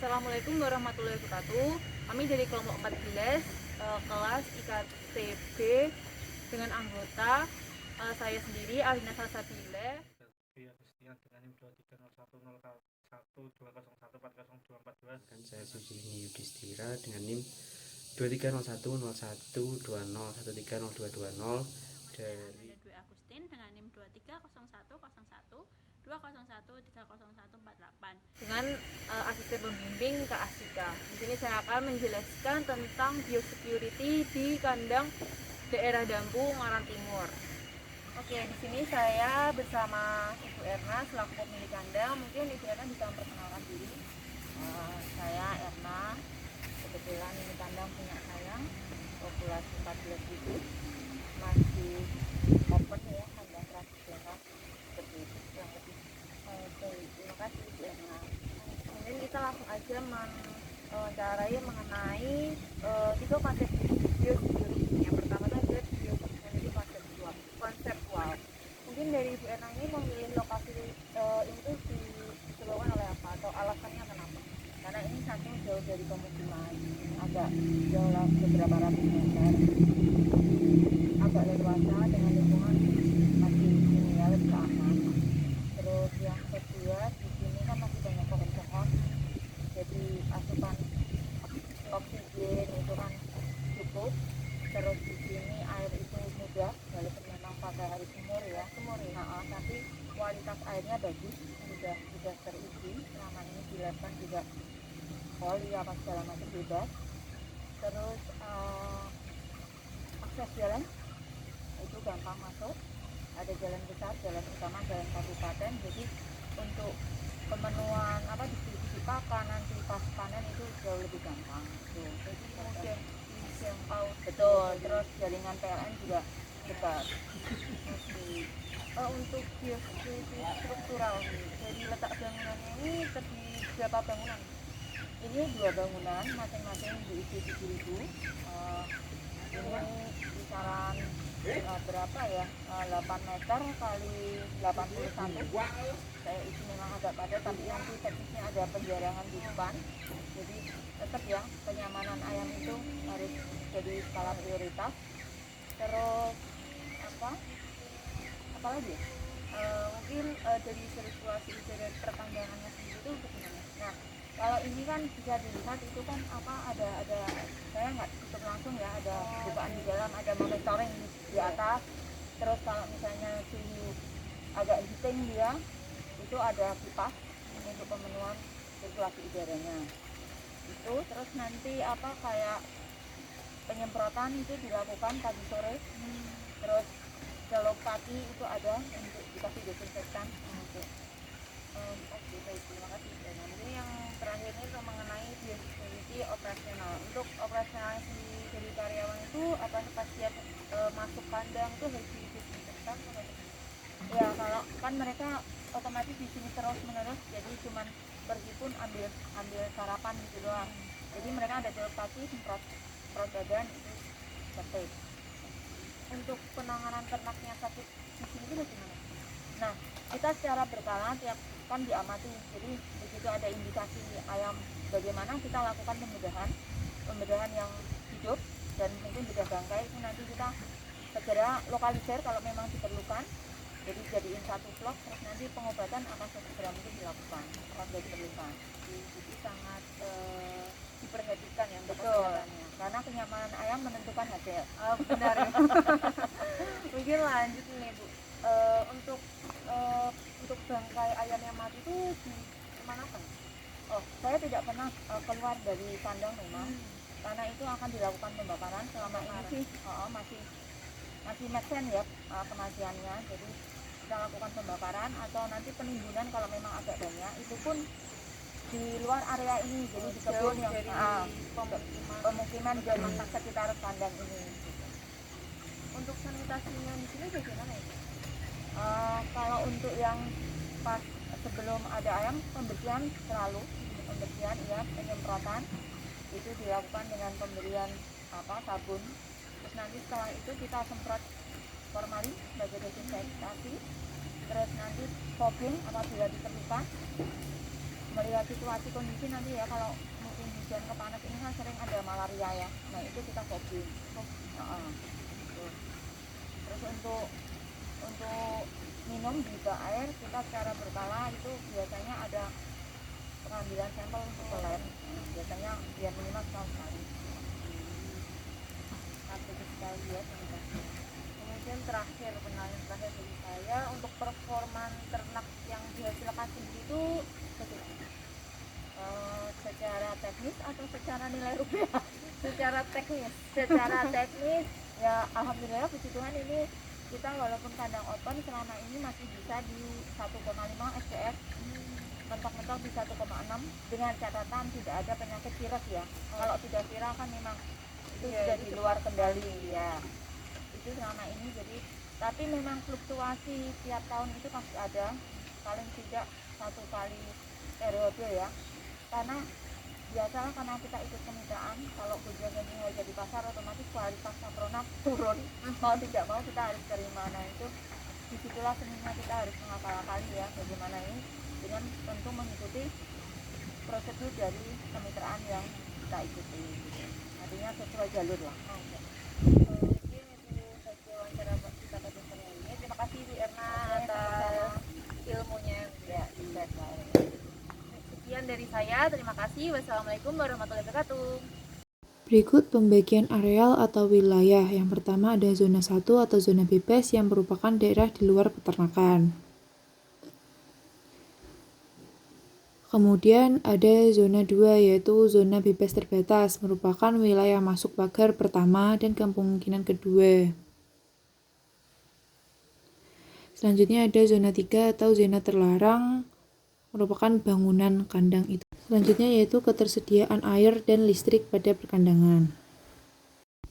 Assalamualaikum warahmatullahi wabarakatuh. Kami dari kelompok 14 kelas IKTB dengan anggota saya sendiri Alina Salsabila. Dengan NIM 230101201402402402. Dan saya Sujiwi Yudhistira dengan NIM 23010120130220 dari Dwi Agustin dengan NIM 23010120130148 dengan asisten pembimbing Kak Asika. Di sini saya akan menjelaskan tentang biosecurity di kandang daerah Dampu, Ungaran Timur. Oke, di sini saya bersama Ibu Erna selaku pemilik kandang. Mungkin Ibu Erna bisa memperkenalkan diri. Saya Erna, kebetulan ini kandang punya saya, populasi 14.000, masih open ya, kandang tradisional seperti itu yang lebih. Terima kasih Ibu Erna. Kemudian kita langsung aja mewawancarai mengenai 3 konsep biosecurity. Yang pertama itu adalah biosecurity konseptual. Mungkin dari Ibu Erna ini memilih lokasi ini tuh disebabkan oleh apa atau alasannya kenapa? Karena ini satu jauh dari pemukiman, agak jauh lah beberapa ratus meter, agak leluasa dengan lingkungan masih ini ya lebih aman. Terus yang kedua di sini kan masih banyak pohon-pohon, jadi asupan oksigen itu kan cukup. Terus di sini air itu mudah, walaupun memang pada hari sumur ya, tapi kualitas airnya bagus, sudah teruji selama ini dilakukan juga poli apa segala macam bebas. Terus akses jalan itu gampang masuk, ada jalan besar, jalan utama, jalan kabupaten, jadi untuk pemenuhan distribusi pakan nanti pas panen itu jauh lebih gampang tuh. Jadi kemudian dijangkau betul, terus jaringan PLN juga dekat. Untuk biosecurity struktural, jadi letak bangunannya ini terdiri berapa bangunan? Ini 2 bangunan, masing-masing diisi 7.000. Ini kisaran berapa ya, 8 meter kali 81. Saya isi memang agak padat, tapi nanti teknisnya ada penjarangan di depan, jadi tetap ya kenyamanan ayam itu harus jadi skala prioritas. Terus apa lagi ya? Mungkin dari sirkulasi udara perpanjangannya sendiri itu bagaimana? Nah, kalau ini kan bisa dilihat itu kan ada saya nggak tutup langsung ya, ada bukaan di dalam, ada monitoring di atas. Terus kalau misalnya suhu agak heating dia, itu ada kipas untuk pemenuhan sirkulasi udaranya itu. Terus nanti kayak penyemprotan itu dilakukan pagi sore. Terus celok kaki itu ada untuk dikasih desinfektan untuk oke, baik, terima kasih. Dan nanti yang terakhir ini mengenai biosecurity operasional. Untuk operasionalnya sendiri dari karyawan itu apa setiap masuk kandang itu harus didesinfektan? Ya, kalau kan mereka otomatis di sini terus menerus, jadi cuman pergi pun ambil sarapan gitu doang. Jadi mereka ada celok kaki, semprot badan itu tertib. Untuk penanganan ternaknya sakit di sini itu bagaimana? Nah, kita secara berkala tiap kan diamati, jadi begitu ada indikasi ayam bagaimana kita lakukan pembedahan yang hidup dan mungkin sudah bangkai, itu nanti kita segera lokalisir kalau memang diperlukan, jadi jadiin satu vlog, terus nanti pengobatan akan segera mungkin dilakukan apabila diperlukan. Jadi sangat diperhatikan ya untuk kesehatannya, karena kenyamanan ayam menentukan hasil. Benar ya. Mungkin lanjut nih Bu, untuk bangkai ayam yang mati itu di mana kan? Saya tidak pernah keluar dari kandang memang, karena itu akan dilakukan pembakaran. Selama ini sih masih mesen ya kematiannya, jadi kita lakukan pembakaran atau nanti penimbunan kalau memang agak banyak, itu pun di luar area ini, jadi di kebun yang pemukiman dan sekitar kandang ini. Untuk sanitasinya di sini bagaimana ya? Kalau untuk yang pas sebelum ada ayam, pembersihan ya, penyemprotan itu dilakukan dengan pemberian sabun. Terus nanti setelah itu kita semprot formalin sebagai desinfeksi. Terus nanti fogging apabila diperlukan, melihat situasi kondisi nanti ya, kalau musim hujan ke panas ini kan sering ada malaria ya. Nah itu kita fogging. Gitu. Terus untuk minum juga air kita secara berkala itu biasanya ada pengambilan sampel untuk ke lab. Biasanya biar minimal setahun sekali. Satu sekali ya. Kemudian penilaian terakhir dari saya untuk performa ternak yang dihasilkan sendiri itu bagaimana? Secara teknis atau secara nilai rupiah? Secara teknis ya alhamdulillah puji Tuhan ini kita walaupun kandang open selama ini masih bisa di 1,5 SPF, mentok-mentok di 1,6 dengan catatan tidak ada penyakit virus ya. Kalau sudah viral kan memang itu sudah di luar kendali ya. Itu selama ini, jadi tapi memang fluktuasi tiap tahun itu pasti ada, paling tidak 1 kali periode ya, karena biasalah karena kita ikut kemitraan, kalau hujan ini harga di pasar otomatis kualitas sapronak turun, mau tidak mau kita harus terima. Nah itu disitulah seninya, kita harus mengakali ya bagaimana ini dengan tentu mengikuti prosedur dari kemitraan yang kita ikuti, artinya sesuai jalur lah. Terima kasih Bu Erna atas ilmunya ya. Sekian dari saya, terima kasih. Wassalamualaikum warahmatullahi wabarakatuh. Berikut pembagian areal atau wilayah. Yang pertama ada zona 1 atau zona bebas yang merupakan daerah di luar peternakan. Kemudian ada zona 2 yaitu zona bebas terbatas, merupakan wilayah masuk pagar pertama dan kemungkinan kedua. Selanjutnya ada zona 3 atau zona terlarang, merupakan bangunan kandang itu. Selanjutnya yaitu ketersediaan air dan listrik pada perkandangan.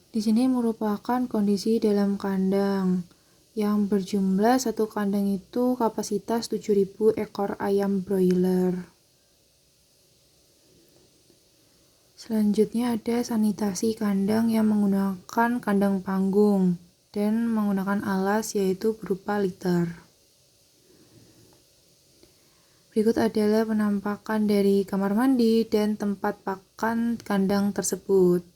Di sini merupakan kondisi dalam kandang yang berjumlah satu kandang itu kapasitas 7.000 ekor ayam broiler. Selanjutnya ada sanitasi kandang yang menggunakan kandang panggung dan menggunakan alas yaitu berupa liter. Berikut adalah penampakan dari kamar mandi dan tempat pakan kandang tersebut.